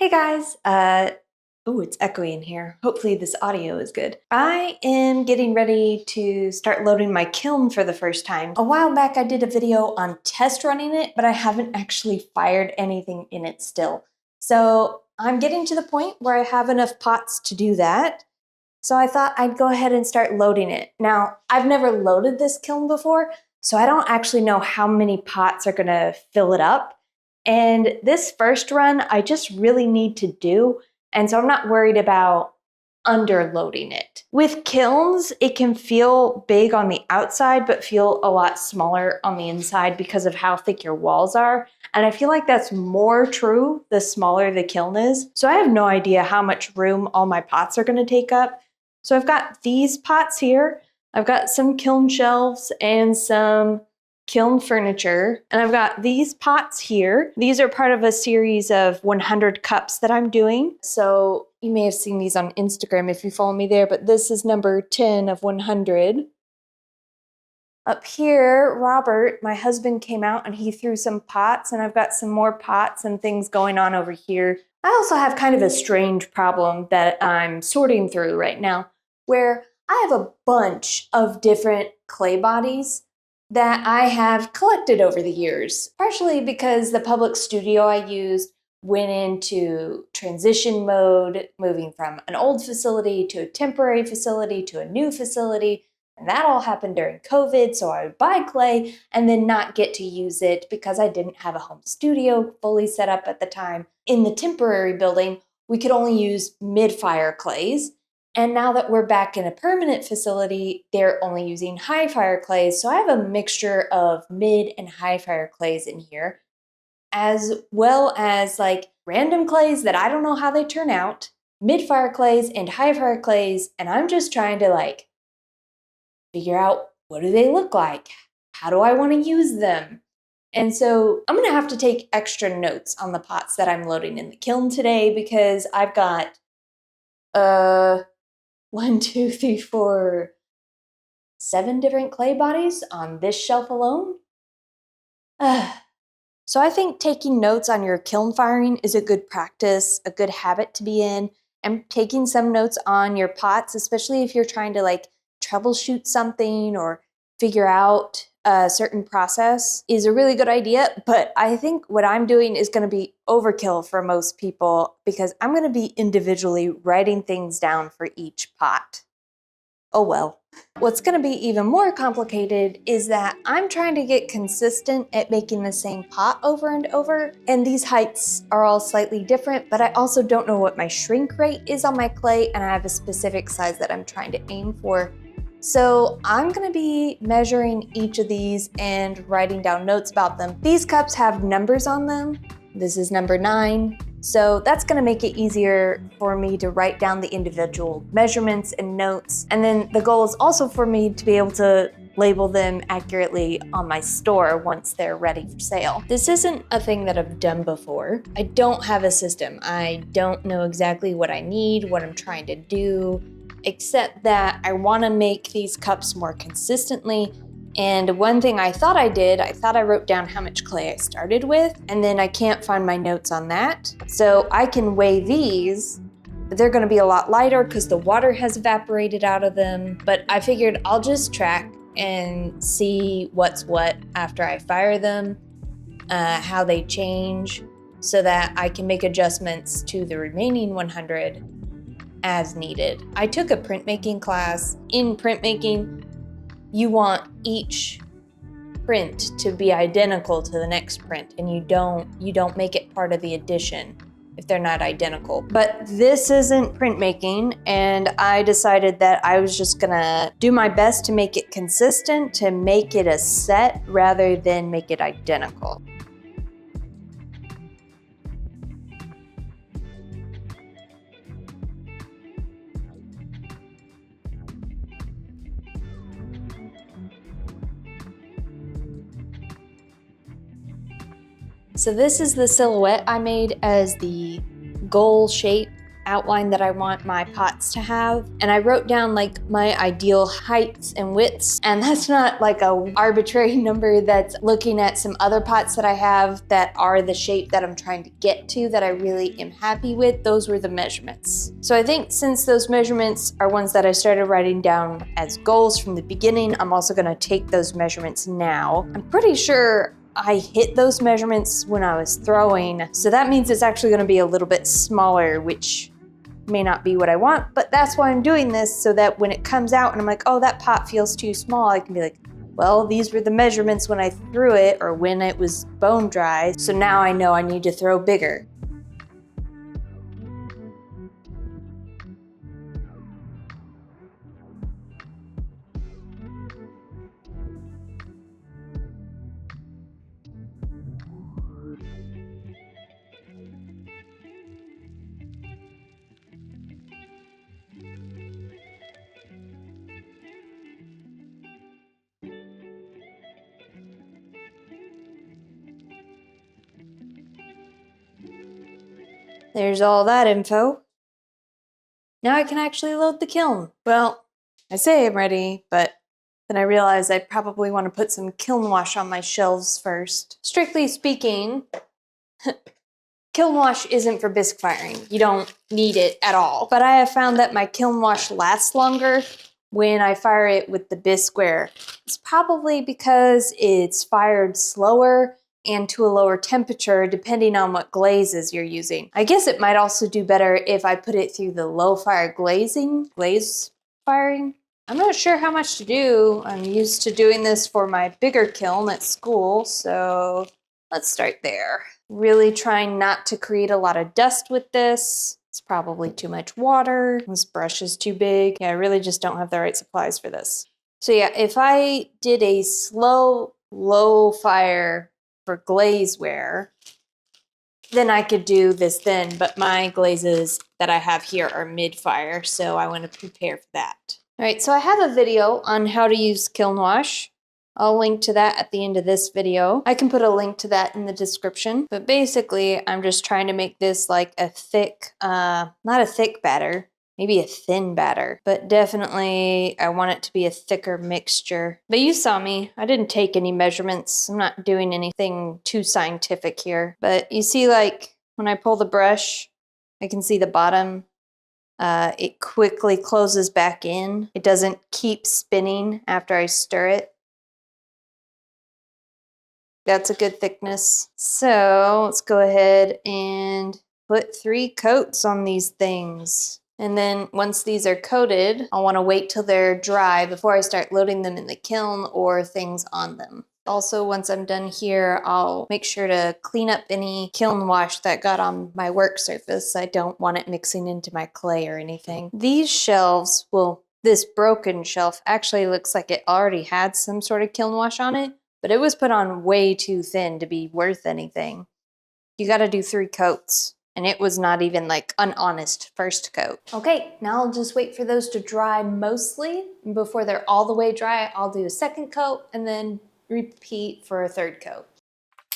Hey guys, oh, it's echoey in here. Hopefully this audio is good. I am getting ready to start loading my kiln for the first time. A while back I did a video on test running it, but I haven't actually fired anything in it still. So I'm getting to the point where I have enough pots to do that. So I thought I'd go ahead and start loading it. Now, I've never loaded this kiln before, so I don't actually know how many pots are gonna fill it up. And this first run, I just really need to do, and so I'm not worried about underloading it. With kilns, it can feel big on the outside, but feel a lot smaller on the inside because of how thick your walls are. And I feel like that's more true the smaller the kiln is. So I have no idea how much room all my pots are gonna take up. So I've got these pots here. I've got some kiln shelves and some kiln furniture, and I've got these pots here. These are part of a series of 100 cups that I'm doing. So you may have seen these on Instagram if you follow me there, but this is number 10 of 100. Up here, Robert, my husband, came out and he threw some pots, and I've got some more pots and things going on over here. I also have kind of a strange problem that I'm sorting through right now, where I have a bunch of different clay bodies that I have collected over the years, partially because the public studio I used went into transition mode, moving from an old facility to a temporary facility to a new facility, and that all happened during COVID, so I would buy clay and then not get to use it because I didn't have a home studio fully set up at the time. In the temporary building, we could only use mid-fire clays. And now that we're back in a permanent facility, they're only using high fire clays. So I have a mixture of mid and high fire clays in here, as well as like random clays that I don't know how they turn out, mid fire clays and high fire clays. And I'm just trying to like figure out, what do they look like? How do I want to use them? And so I'm gonna have to take extra notes on the pots that I'm loading in the kiln today, because I've got 1, 2, 3, 4, 7 different clay bodies on this shelf alone. So I think taking notes on your kiln firing is a good practice, a good habit to be in. And taking some notes on your pots, especially if you're trying to like troubleshoot something or figure out a certain process, is a really good idea. But I think what I'm doing is going to be overkill for most people, because I'm going to be individually writing things down for each pot. Oh well. What's going to be even more complicated is that I'm trying to get consistent at making the same pot over and over, and these heights are all slightly different, but I also don't know what my shrink rate is on my clay, and I have a specific size that I'm trying to aim for. So I'm gonna be measuring each of these and writing down notes about them. These cups have numbers on them. This is number 9. So that's gonna make it easier for me to write down the individual measurements and notes. And then the goal is also for me to be able to label them accurately on my store once they're ready for sale. This isn't a thing that I've done before. I don't have a system. I don't know exactly what I need, what I'm trying to do, except that I want to make these cups more consistently. And one thing I thought I did, I thought I wrote down how much clay I started with, and then I can't find my notes on that. So I can weigh these, but they're gonna be a lot lighter because the water has evaporated out of them. But I figured I'll just track and see what's what after I fire them, how they change, so that I can make adjustments to the remaining 100 as needed. I took a printmaking class. In printmaking, you want each print to be identical to the next print, and you don't make it part of the addition if they're not identical. But this isn't printmaking, and I decided that I was just gonna do my best to make it consistent, to make it a set rather than make it identical. So this is the silhouette I made as the goal shape outline that I want my pots to have. And I wrote down like my ideal heights and widths. And that's not like a arbitrary number, that's looking at some other pots that I have that are the shape that I'm trying to get to, that I really am happy with. Those were the measurements. So I think since those measurements are ones that I started writing down as goals from the beginning, I'm also gonna take those measurements now. I'm pretty sure I hit those measurements when I was throwing, so that means it's actually gonna be a little bit smaller, which may not be what I want, but that's why I'm doing this, so that when it comes out and I'm like, oh, that pot feels too small, I can be like, well, these were the measurements when I threw it or when it was bone dry, so now I know I need to throw bigger. There's all that info. Now I can actually load the kiln. Well, I say I'm ready, but then I realize I probably want to put some kiln wash on my shelves first. Strictly speaking, kiln wash isn't for bisque firing. You don't need it at all. But I have found that my kiln wash lasts longer when I fire it with the bisqueware. It's probably because it's fired slower and to a lower temperature depending on what glazes you're using. I guess it might also do better if I put it through the low fire glaze firing. I'm not sure how much to do. I'm used to doing this for my bigger kiln at school, so let's start there. Really trying not to create a lot of dust with this. It's probably too much water. This brush is too big. Yeah, I really just don't have the right supplies for this. So yeah, if I did a slow, low fire for glazeware, then I could do this then, but my glazes that I have here are mid-fire, so I want to prepare for that. All right, so I have a video on how to use kiln wash. I'll link to that at the end of this video. I can put a link to that in the description, but basically I'm just trying to make this like a thick, not a thick batter, maybe a thin batter, but definitely I want it to be a thicker mixture. But you saw me, I didn't take any measurements. I'm not doing anything too scientific here, but you see like when I pull the brush, I can see the bottom. It quickly closes back in. It doesn't keep spinning after I stir it. That's a good thickness. So let's go ahead and put 3 coats on these things. And then once these are coated, I'll want to wait till they're dry before I start loading them in the kiln or things on them. Also, once I'm done here, I'll make sure to clean up any kiln wash that got on my work surface. I don't want it mixing into my clay or anything. These shelves, well, this broken shelf actually looks like it already had some sort of kiln wash on it, but it was put on way too thin to be worth anything. You gotta do 3 coats, and it was not even like an honest first coat. Okay, now I'll just wait for those to dry mostly. And before they're all the way dry, I'll do a 2nd coat and then repeat for a 3rd coat.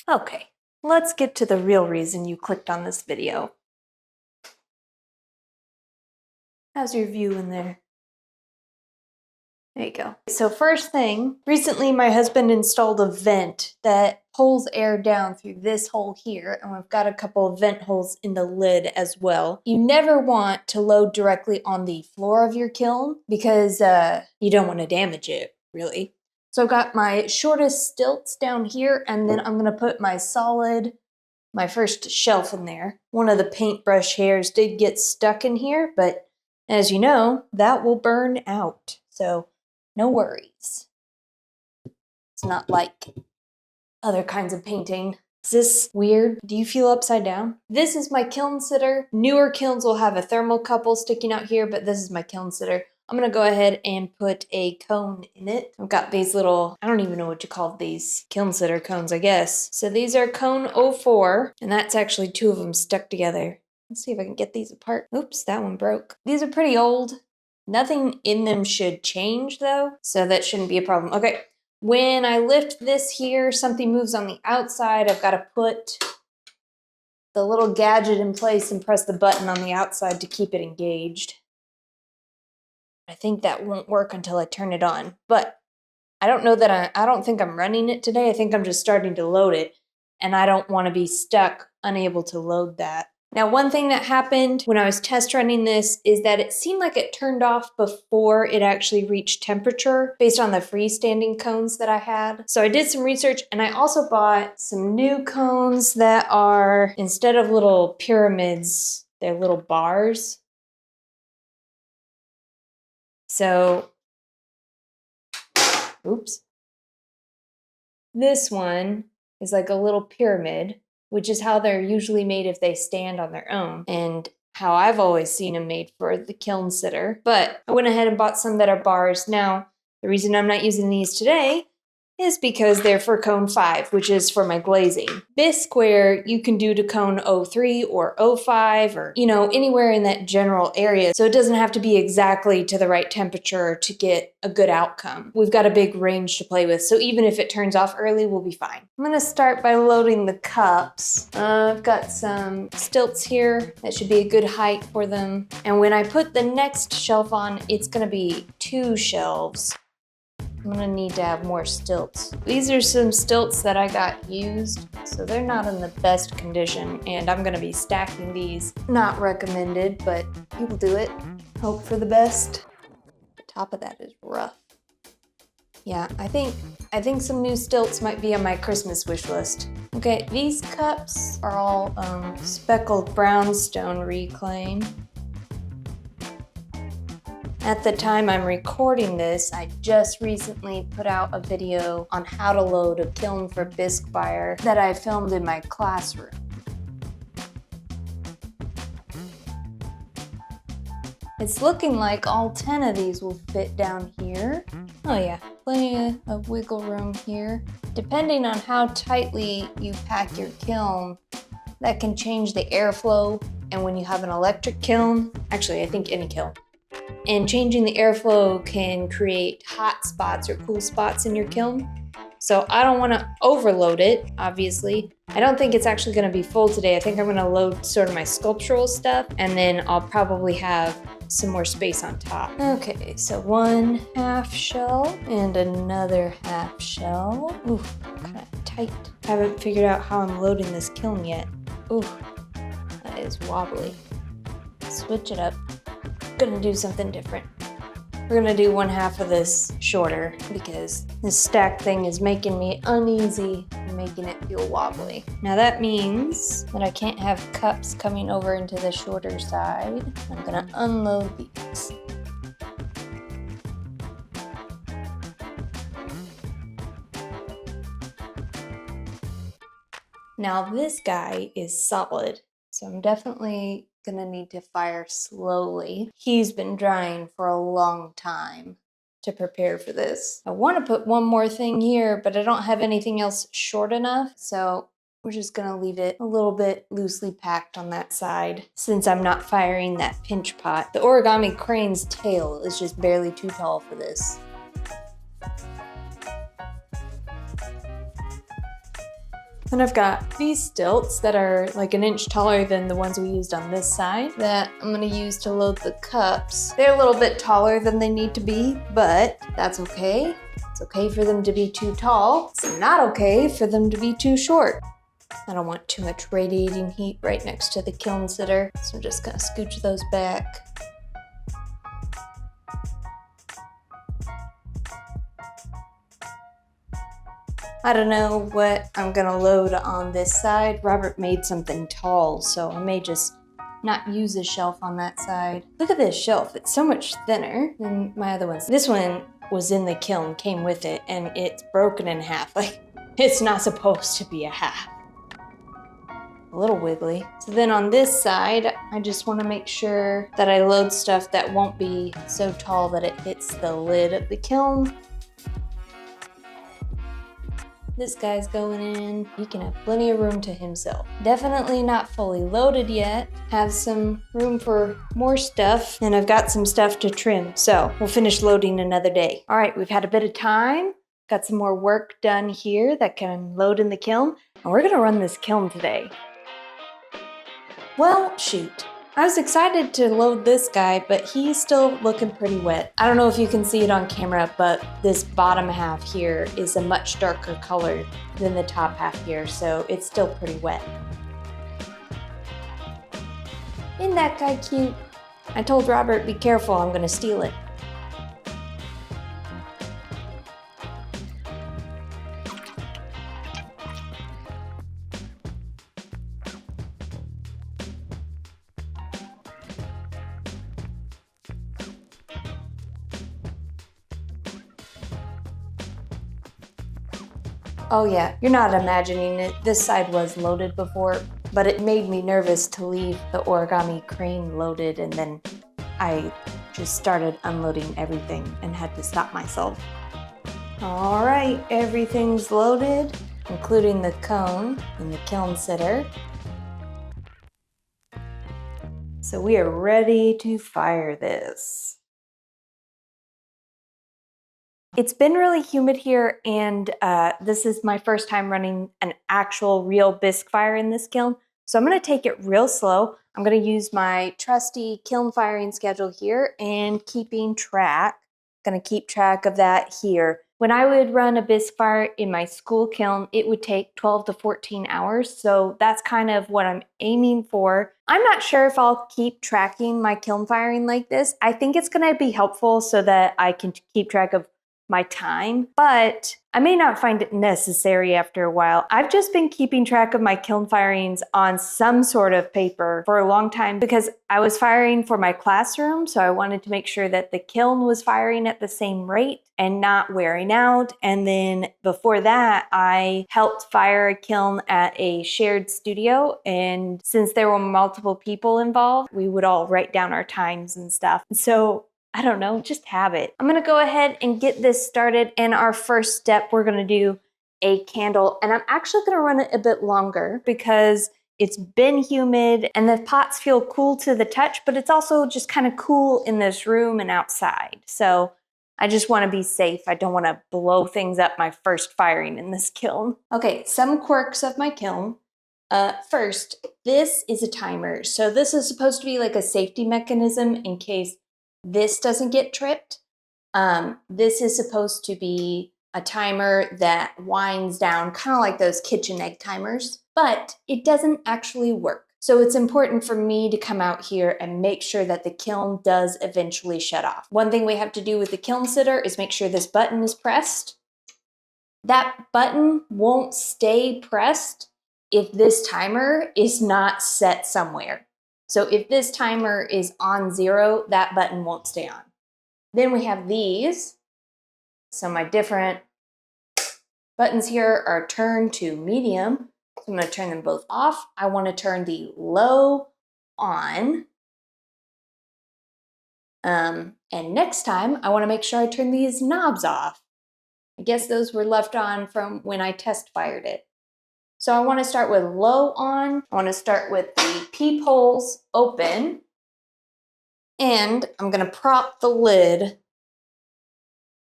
Okay, let's get to the real reason you clicked on this video. How's your view in there? There you go. So first thing, recently my husband installed a vent that pulls air down through this hole here, and we've got a couple of vent holes in the lid as well. You never want to load directly on the floor of your kiln because you don't want to damage it, really. So I've got my shortest stilts down here, and then I'm gonna put my first shelf in there. One of the paintbrush hairs did get stuck in here, but as you know, that will burn out. So no worries. It's not like other kinds of painting. Is this weird? Do you feel upside down? This is my kiln sitter. Newer kilns will have a thermocouple sticking out here, but this is my kiln sitter. I'm gonna go ahead and put a cone in it. I've got these little, I don't even know what you call these, kiln sitter cones, I guess. So these are cone 04, and that's actually 2 of them stuck together. Let's see if I can get these apart. Oops, that one broke. These are pretty old. Nothing in them should change though, so that shouldn't be a problem. Okay, when I lift this here, something moves on the outside. I've got to put the little gadget in place and press the button on the outside to keep it engaged. I think that won't work until I turn it on, but I don't know that I don't think I'm running it today. I think I'm just starting to load it, and I don't want to be stuck unable to load that. Now, one thing that happened when I was test running this is that it seemed like it turned off before it actually reached temperature based on the freestanding cones that I had. So I did some research, and I also bought some new cones that are, instead of little pyramids, they're little bars. So, oops. This one is like a little pyramid, which is how they're usually made if they stand on their own, and how I've always seen them made for the kiln sitter. But I went ahead and bought some that are bars. Now, the reason I'm not using these today is because they're for cone 5, which is for my glazing. Bisqueware you can do to cone 03 or 05 or, anywhere in that general area. So it doesn't have to be exactly to the right temperature to get a good outcome. We've got a big range to play with, so even if it turns off early, we'll be fine. I'm gonna start by loading the cups. I've got some stilts here. That should be a good height for them. And when I put the next shelf on, it's gonna be 2 shelves. I'm gonna need to have more stilts. These are some stilts that I got used, so they're not in the best condition, and I'm gonna be stacking these. Not recommended, but people do it. Hope for the best. The top of that is rough. Yeah, I think some new stilts might be on my Christmas wish list. Okay, these cups are all speckled brownstone reclaim. At the time I'm recording this, I just recently put out a video on how to load a kiln for Bisquefire that I filmed in my classroom. It's looking like all 10 of these will fit down here. Oh yeah, plenty of wiggle room here. Depending on how tightly you pack your kiln, that can change the airflow. And when you have an electric kiln, actually I think any kiln, and changing the airflow can create hot spots or cool spots in your kiln. So I don't want to overload it, obviously. I don't think it's actually going to be full today. I think I'm going to load sort of my sculptural stuff, and then I'll probably have some more space on top. Okay, so 1/2 shell and another 1/2 shell. Ooh, kind of tight. Haven't figured out how I'm loading this kiln yet. Ooh, that is wobbly. Switch it up. Gonna do something different. We're gonna do 1/2 of this shorter because this stack thing is making me uneasy and making it feel wobbly. Now that means that I can't have cups coming over into the shorter side. I'm gonna unload these. Now this guy is solid, so I'm definitely gonna need to fire slowly. He's been drying for a long time to prepare for this. I want to put one more thing here, but I don't have anything else short enough, so we're just gonna leave it a little bit loosely packed on that side since I'm not firing that pinch pot. The origami crane's tail is just barely too tall for this. Then I've got these stilts that are like 1 inch taller than the ones we used on this side that I'm gonna use to load the cups. They're a little bit taller than they need to be, but that's okay. It's okay for them to be too tall. It's not okay for them to be too short. I don't want too much radiating heat right next to the kiln sitter, so I'm just gonna scooch those back. I don't know what I'm gonna load on this side. Robert made something tall, so I may just not use a shelf on that side. Look at this shelf, it's so much thinner than my other ones. This one was in the kiln, came with it, and it's broken in half. Like, it's not supposed to be a half. A little wiggly. So then on this side, I just wanna make sure that I load stuff that won't be so tall that it hits the lid of the kiln. This guy's going in. He can have plenty of room to himself. Definitely not fully loaded yet. Have some room for more stuff, and I've got some stuff to trim. So we'll finish loading another day. All right, we've had a bit of time. Got some more work done here that can load in the kiln, and we're gonna run this kiln today. Well, shoot. I was excited to load this guy, but he's still looking pretty wet. I don't know if you can see it on camera, but this bottom half here is a much darker color than the top half here, so it's still pretty wet. Isn't that guy cute? I told Robert, be careful, I'm gonna steal it. Oh yeah, you're not imagining it. This side was loaded before, but it made me nervous to leave the origami crane loaded, and then I just started unloading everything and had to stop myself. All right, everything's loaded, including the cone and the kiln sitter. So we are ready to fire this. It's been really humid here, and this is my first time running an actual real bisque fire in this kiln. So I'm gonna take it real slow. I'm gonna use my trusty kiln firing schedule here and keeping track. Gonna keep track of that here. When I would run a bisque fire in my school kiln, it would take 12 to 14 hours. So that's kind of what I'm aiming for. I'm not sure if I'll keep tracking my kiln firing like this. I think it's gonna be helpful so that I can keep track of my time, but I may not find it necessary after a while. I've just been keeping track of my kiln firings on some sort of paper for a long time because I was firing for my classroom, so I wanted to make sure that the kiln was firing at the same rate and not wearing out. And then before that, I helped fire a kiln at a shared studio, and since there were multiple people involved, we would all write down our times and stuff. So I don't know, just habit. I'm gonna go ahead and get this started, and our first step, we're gonna do a candle, and I'm actually gonna run it a bit longer because it's been humid and the pots feel cool to the touch, but it's also just kind of cool in this room and outside. So I just wanna be safe. I don't wanna blow things up my first firing in this kiln. Okay, some quirks of my kiln. First, this is a timer. So this is supposed to be like a safety mechanism in case this doesn't get tripped. This is supposed to be a timer that winds down, kind of like those kitchen egg timers, but it doesn't actually work. So it's important for me to come out here and make sure that the kiln does eventually shut off. One thing we have to do with the kiln sitter is make sure this button is pressed. That button won't stay pressed if this timer is not set somewhere. So if this timer is on 0, that button won't stay on. Then we have these. So my different buttons here are turned to medium. So I'm going to turn them both off. I want to turn the low on. And next time, I want to make sure I turn these knobs off. I guess those were left on from when I test fired it. So I want to start with low on. I want to start with the peepholes open. And I'm going to prop the lid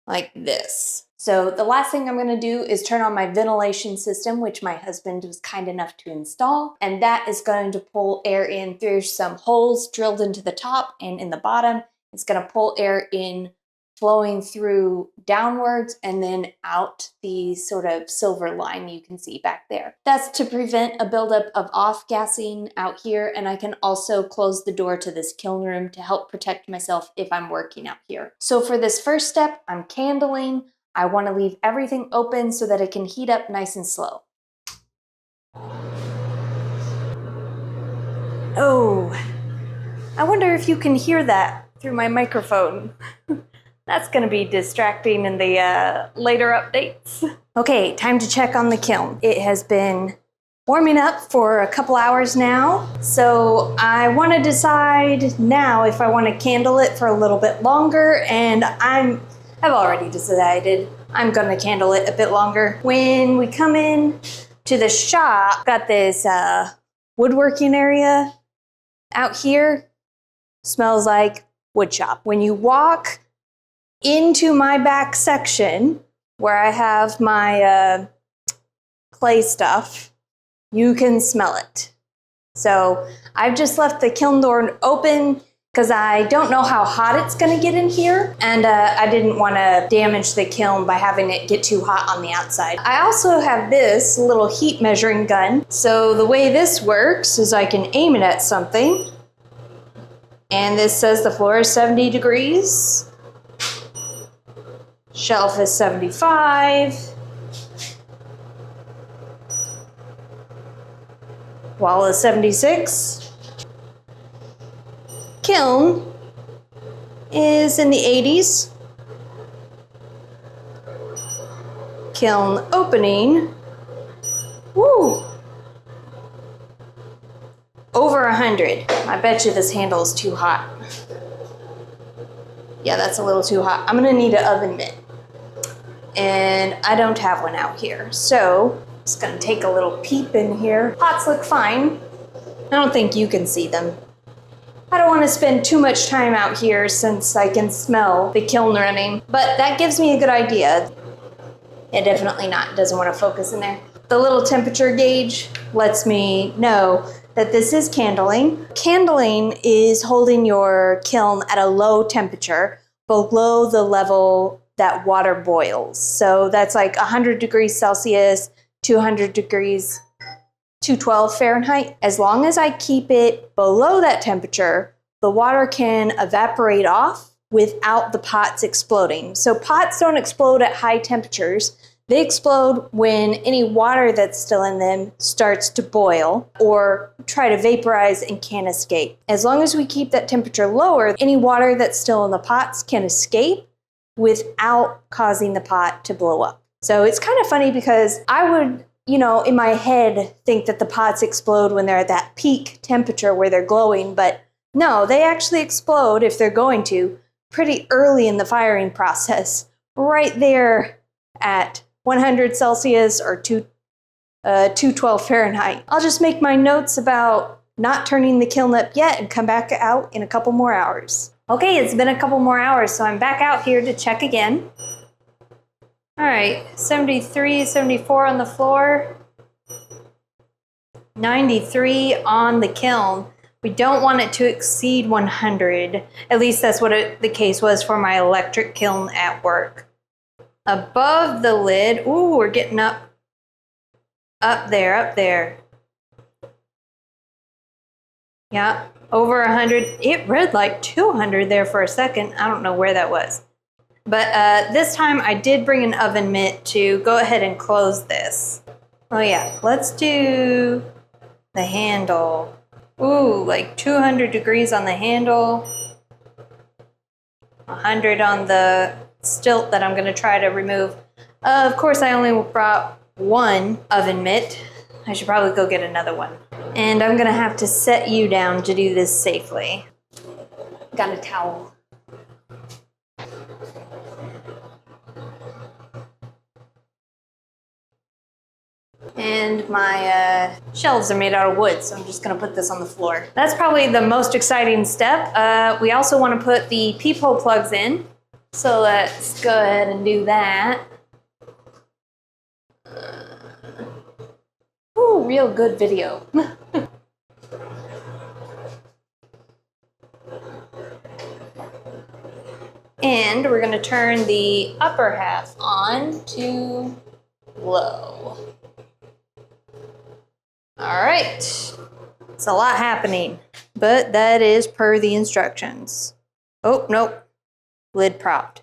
like this. So the last thing I'm going to do is turn on my ventilation system, which my husband was kind enough to install. And that is going to pull air in through some holes drilled into the top and in the bottom. It's going to pull air in, flowing through downwards and then out the sort of silver line you can see back there. That's to prevent a buildup of off-gassing out here, and I can also close the door to this kiln room to help protect myself if I'm working out here. So for this first step, I'm candling. I want to leave everything open so that it can heat up nice and slow. Oh, I wonder if you can hear that through my microphone. That's going to be distracting in the later updates. Okay, time to check on the kiln. It has been warming up for a couple hours now, so I want to decide now if I want to candle it for a little bit longer, and I've already decided I'm going to candle it a bit longer. When we come in to the shop, got this woodworking area out here. Smells like wood shop. When you walk into my back section where I have my clay stuff, you can smell it. So I've just left the kiln door open because I don't know how hot it's gonna get in here, and I didn't wanna damage the kiln by having it get too hot on the outside. I also have this little heat measuring gun. So the way this works is I can aim it at something, and this says the floor is 70 degrees, shelf is 75, wall is 76. Kiln is in the 80s. Kiln opening, woo, over 100. I bet you this handle is too hot. Yeah, that's a little too hot. I'm gonna need an oven mitt, and I don't have one out here. So I'm just gonna take a little peep in here. Pots look fine. I don't think you can see them. I don't want to spend too much time out here since I can smell the kiln running, but that gives me a good idea. Yeah, definitely not. It doesn't want to focus in there. The little temperature gauge lets me know that this is candling. Candling is holding your kiln at a low temperature below the level that water boils. So that's like 100 degrees Celsius, 200 degrees 212 Fahrenheit. As long as I keep it below that temperature, the water can evaporate off without the pots exploding. So pots don't explode at high temperatures. They explode when any water that's still in them starts to boil or try to vaporize and can't escape. As long as we keep that temperature lower, any water that's still in the pots can escape without causing the pot to blow up. So it's kind of funny because I would, in my head, think that the pots explode when they're at that peak temperature where they're glowing, but no, they actually explode, if they're going to, pretty early in the firing process, right there at 100 Celsius or 212 Fahrenheit. I'll just make my notes about not turning the kiln up yet and come back out in a couple more hours. Okay, it's been a couple more hours, so I'm back out here to check again. All right, 73, 74 on the floor, 93 on the kiln. We don't want it to exceed 100. At least that's what the case was for my electric kiln at work. Above the lid, ooh, we're getting up there. Yeah, over 100. It read like 200 there for a second. I don't know where that was. But this time I did bring an oven mitt to go ahead and close this. Oh yeah, let's do the handle. Ooh, like 200 degrees on the handle. 100 on the stilt that I'm gonna try to remove. Of course, I only brought one oven mitt. I should probably go get another one. And I'm gonna have to set you down to do this safely. Got a towel. And my shelves are made out of wood, so I'm just gonna put this on the floor. That's probably the most exciting step. We also wanna put the peephole plugs in. So let's go ahead and do that. Ooh, real good video. And we're gonna turn the upper half on to low. All right, it's a lot happening, but that is per the instructions. Oh, nope, lid propped.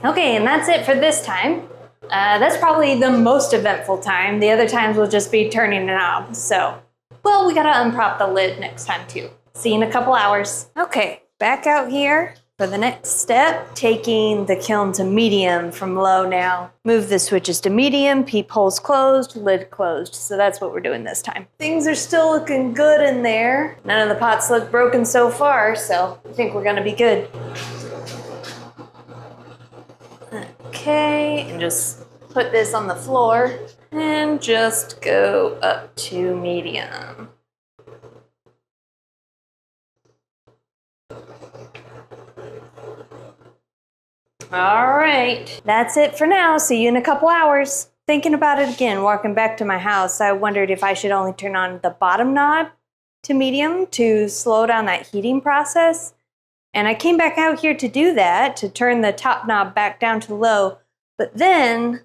Okay, and that's it for this time. That's probably the most eventful time. The other times will just be turning a knob, so. Well, we gotta unprop the lid next time too. See you in a couple hours. Okay, back out here for the next step, taking the kiln to medium from low now. Move the switches to medium, peepholes closed, lid closed. So that's what we're doing this time. Things are still looking good in there. None of the pots look broken so far, so I think we're gonna be good. Okay, and just put this on the floor and just go up to medium. All right, that's it for now. See you in a couple hours. Thinking about it again, walking back to my house, I wondered if I should only turn on the bottom knob to medium to slow down that heating process. And I came back out here to do that, to turn the top knob back down to low. But then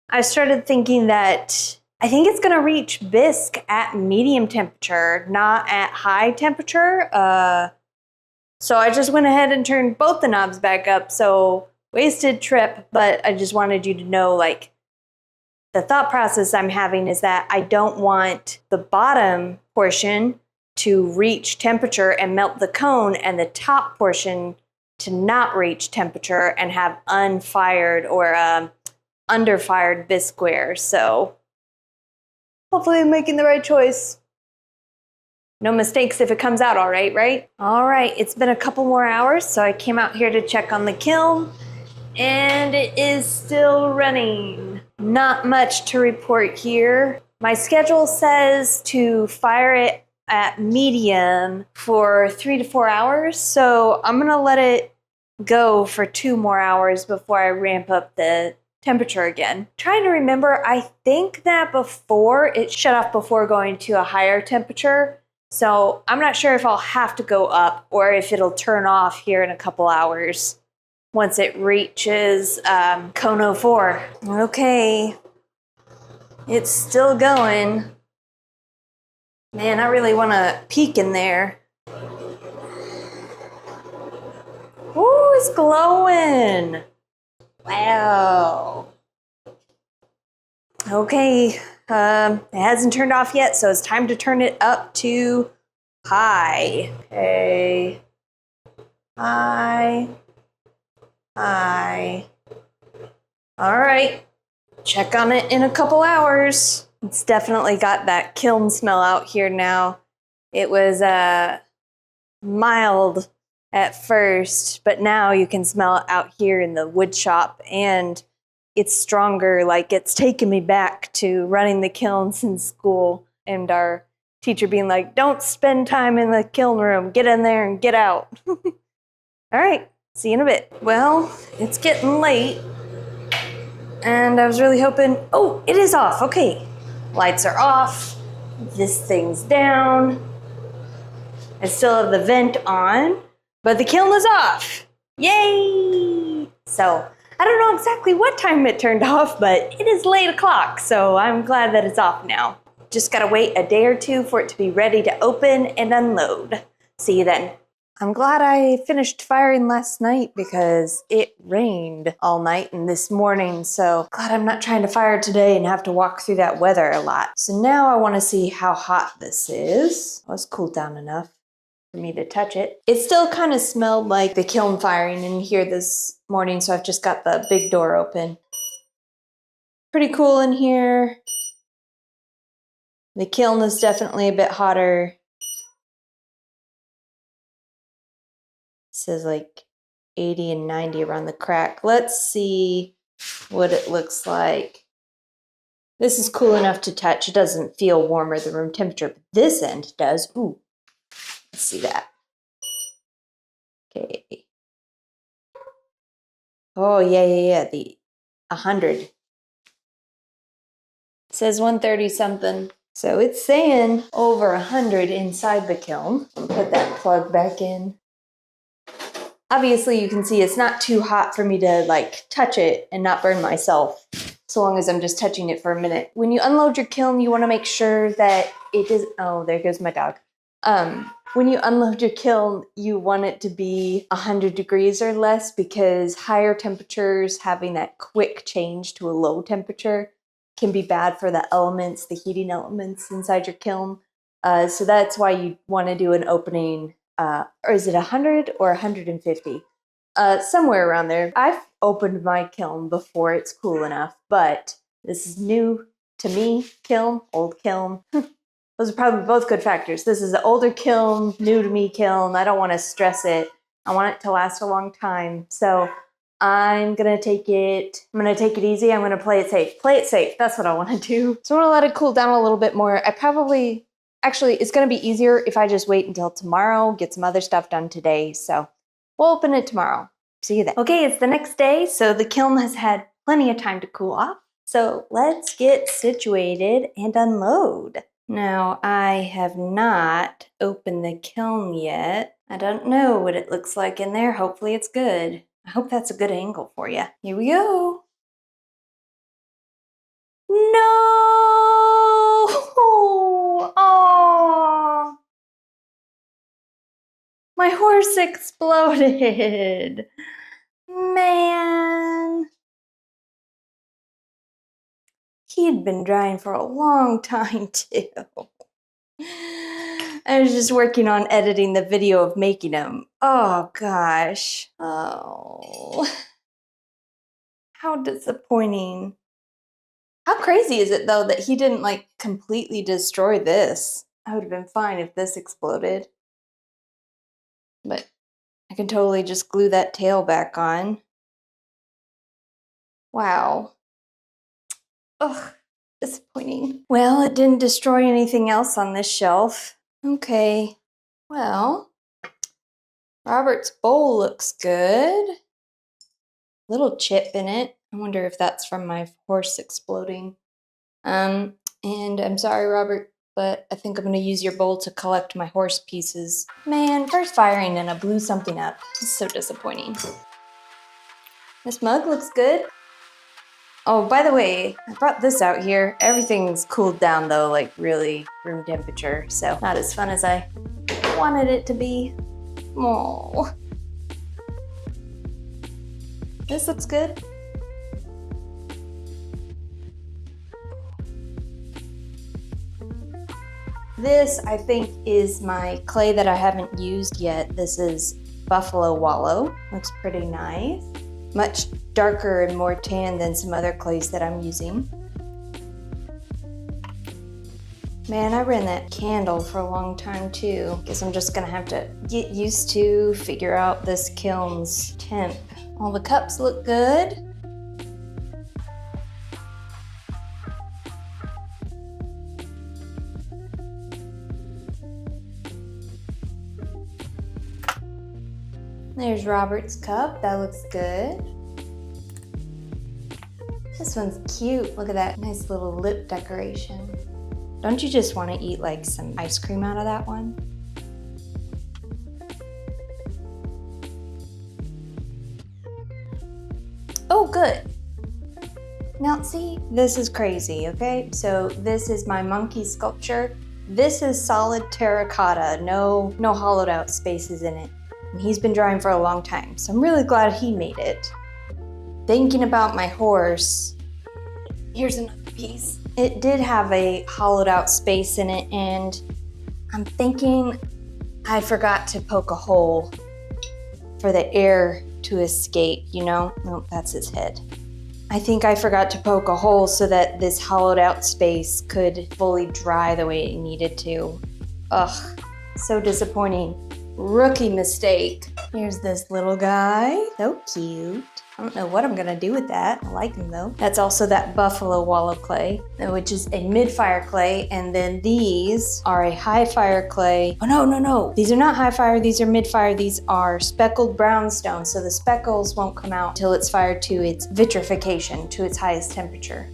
I started thinking that I think it's going to reach bisque at medium temperature, not at high temperature. So I just went ahead and turned both the knobs back up. So wasted trip, but I just wanted you to know, like, the thought process I'm having is that I don't want the bottom portion to reach temperature and melt the cone, and the top portion to not reach temperature and have unfired or underfired bisqueware. So hopefully I'm making the right choice. No mistakes if it comes out all right, right? All right, it's been a couple more hours, so I came out here to check on the kiln, and it is still running. Not much to report here. My schedule says to fire it at medium for 3 to 4 hours, so I'm gonna let it go for 2 more hours before I ramp up the temperature again. Trying to remember, I think that before it shut off before going to a higher temperature, so I'm not sure if I'll have to go up or if it'll turn off here in a couple hours once it reaches cone 04. Okay, it's still going. Man, I really want to peek in there. Ooh, it's glowing. Wow. Okay, it hasn't turned off yet, so it's time to turn it up to high. Okay. High. High. All right. Check on it in a couple hours. It's definitely got that kiln smell out here now. It was mild at first, but now you can smell it out here in the wood shop, and it's stronger. Like, it's taken me back to running the kiln since school, and our teacher being like, don't spend time in the kiln room, get in there and get out. All right, see you in a bit. Well, it's getting late, and I was really hoping, oh, it is off, okay. Lights are off, this thing's down. I still have the vent on, but the kiln is off. Yay! So, I don't know exactly what time it turned off, but it is late o'clock, so I'm glad that it's off now. Just gotta wait a day or two for it to be ready to open and unload. See you then. I'm glad I finished firing last night because it rained all night and this morning, so glad I'm not trying to fire today and have to walk through that weather a lot. So now I want to see how hot this is. Oh, it's cooled down enough for me to touch it. It still kind of smelled like the kiln firing in here this morning, so I've just got the big door open. Pretty cool in here. The kiln is definitely a bit hotter. It says like 80 and 90 around the crack. Let's see what it looks like. This is cool enough to touch. It doesn't feel warmer than room temperature, but this end does. Ooh, let's see that. Okay. Oh, yeah. The 100. It says 130 something. So it's saying over 100 inside the kiln. I'll put that plug back in. Obviously, you can see it's not too hot for me to like touch it and not burn myself, so long as I'm just touching it for a minute. When you unload your kiln, you want to make sure that it is, oh, there goes my dog. When you unload your kiln, you want it to be 100 degrees or less, because higher temperatures, having that quick change to a low temperature, can be bad for the elements, the heating elements inside your kiln. So that's why you want to do an opening. Or is it 100 or 150? Somewhere around there. I've opened my kiln before it's cool enough, but this is new to me. Kiln, old kiln. Those are probably both good factors. This is an older kiln, new to me kiln. I don't want to stress it. I want it to last a long time. So I'm going to take it easy. I'm going to play it safe. Play it safe. That's what I want to do. So I'm going to let it cool down a little bit more. Actually, it's going to be easier if I just wait until tomorrow, get some other stuff done today. So we'll open it tomorrow. See you then. Okay, it's the next day, so the kiln has had plenty of time to cool off. So let's get situated and unload. Now, I have not opened the kiln yet. I don't know what it looks like in there. Hopefully it's good. I hope that's a good angle for you. Here we go. No! Oh! My horse exploded. Man. He had been drying for a long time too. I was just working on editing the video of making him. Oh gosh. Oh. How disappointing. How crazy is it though that he didn't like completely destroy this? I would have been fine if this exploded. But I can totally just glue that tail back on. Wow. Ugh, disappointing. Well, it didn't destroy anything else on this shelf. Okay, well, Robert's bowl looks good. Little chip in it. I wonder if that's from my horse exploding. And I'm sorry, Robert, but I think I'm gonna use your bowl to collect my horse pieces. Man, first firing and I blew something up. It's so disappointing. This mug looks good. Oh, by the way, I brought this out here. Everything's cooled down though, like really room temperature, so not as fun as I wanted it to be. Oh. This looks good. This, I think, is my clay that I haven't used yet. This is Buffalo Wallow. Looks pretty nice. Much darker and more tan than some other clays that I'm using. Man, I ran that candle for a long time too. Guess I'm just gonna have to get used to figure out this kiln's temp. All the cups look good. There's Robert's cup, that looks good. This one's cute, look at that nice little lip decoration. Don't you just want to eat like some ice cream out of that one? Oh, good. Now see, this is crazy, okay? So this is my monkey sculpture. This is solid terracotta, no hollowed out spaces in it. And he's been drawing for a long time, so I'm really glad he made it. Thinking about my horse, here's another piece. It did have a hollowed out space in it, and I'm thinking I forgot to poke a hole for the air to escape, you know? Nope, that's his head. I think I forgot to poke a hole so that this hollowed out space could fully dry the way it needed to. Ugh, so disappointing. Rookie mistake. Here's this little guy, so cute. I don't know what I'm gonna do with that. I like him though. That's also that Buffalo Wallow clay, which is a mid-fire clay, and then these are a high fire clay. Oh no. These are not high fire, these are mid-fire. These are speckled brownstone, so the speckles won't come out until it's fired to its vitrification, to its highest temperature.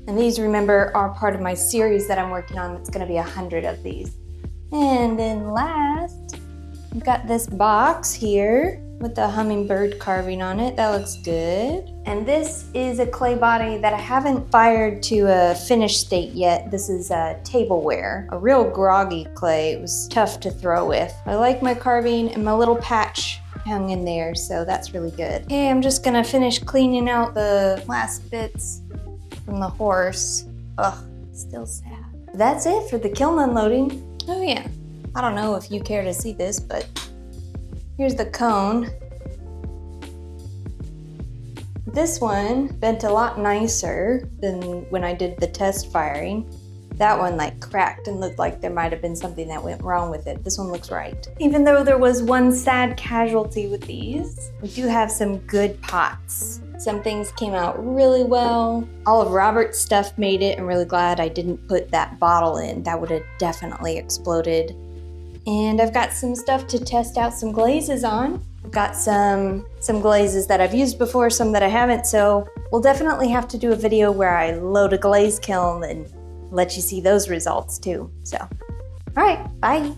And these, remember, are part of my series that I'm working on. It's gonna be 100 of these. And then last, I've got this box here with the hummingbird carving on it. That looks good. And this is a clay body that I haven't fired to a finished state yet. This is a tableware, a real groggy clay. It was tough to throw with. I like my carving, and my little patch hung in there, so that's really good. Okay, I'm just gonna finish cleaning out the last bits from the horse. Ugh, still sad. That's it for the kiln unloading. Oh yeah, I don't know if you care to see this, but here's the cone. This one bent a lot nicer than when I did the test firing. That one like cracked and looked like there might have been something that went wrong with it. This one looks right. Even though there was one sad casualty with these, we do have some good pots. Some things came out really well. All of Robert's stuff made it. I'm really glad I didn't put that bottle in. That would have definitely exploded. And I've got some stuff to test out some glazes on. I've got some glazes that I've used before, some that I haven't, so we'll definitely have to do a video where I load a glaze kiln and let you see those results too. So, all right, bye.